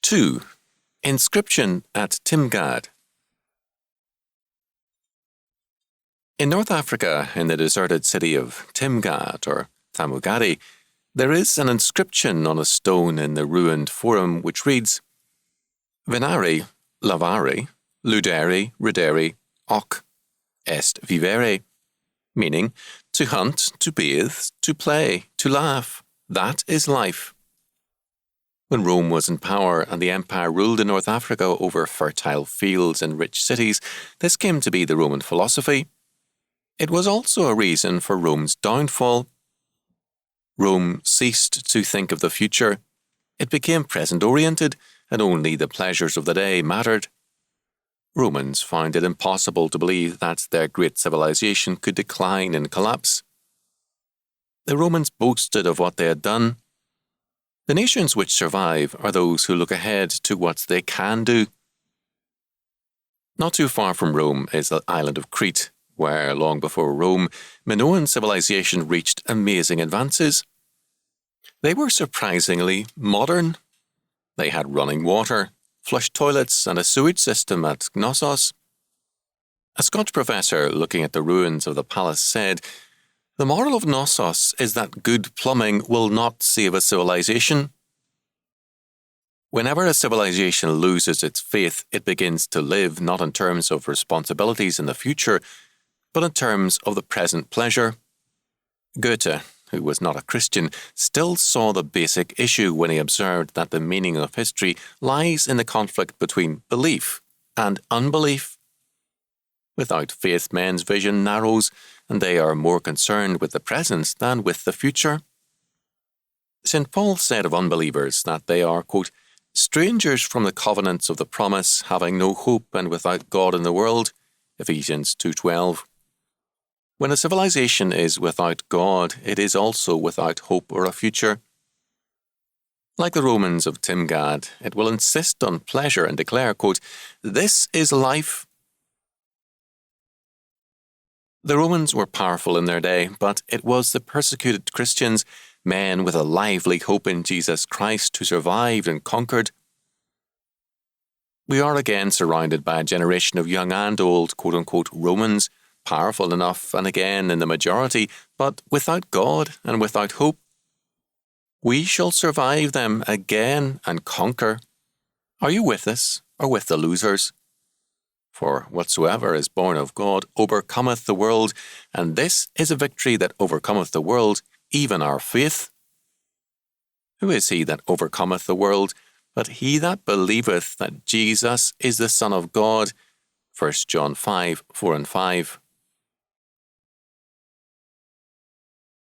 2. Inscription at Timgad. In North Africa, in the deserted city of Timgad, or Thamugadi, there is an inscription on a stone in the ruined forum which reads, Venari, lavare, ludere, ridere, hoc, est vivere, meaning, to hunt, to bathe, to play, to laugh, that is life. When Rome was in power and the empire ruled in North Africa over fertile fields and rich cities, this came to be the Roman philosophy. It was also a reason for Rome's downfall. Rome ceased to think of the future. It became present-oriented, and only the pleasures of the day mattered. Romans found it impossible to believe that their great civilization could decline and collapse. The Romans boasted of what they had done. The nations which survive are those who look ahead to what they can do. Not too far from Rome is the island of Crete, where, long before Rome, Minoan civilization reached amazing advances. They were surprisingly modern. They had running water, flush toilets, and a sewage system at Knossos. A Scotch professor looking at the ruins of the palace said, "The moral of Knossos is that good plumbing will not save a civilization." Whenever a civilization loses its faith, it begins to live not in terms of responsibilities in the future, but in terms of the present pleasure. Goethe, who was not a Christian, still saw the basic issue when he observed that the meaning of history lies in the conflict between belief and unbelief. Without faith, men's vision narrows, and they are more concerned with the present than with the future. St. Paul said of unbelievers that they are, quote, strangers from the covenants of the promise, having no hope and without God in the world, Ephesians 2:12. When a civilization is without God, it is also without hope or a future. Like the Romans of Timgad, it will insist on pleasure and declare, quote, this is life. The Romans were powerful in their day, but it was the persecuted Christians, men with a lively hope in Jesus Christ, who survived and conquered. We are again surrounded by a generation of young and old, quote-unquote, Romans, powerful enough and again in the majority, but without God and without hope. We shall survive them again and conquer. Are you with us or with the losers? For whatsoever is born of God overcometh the world, and this is a victory that overcometh the world, even our faith. Who is he that overcometh the world, but he that believeth that Jesus is the Son of God? 1 John 5:4-5.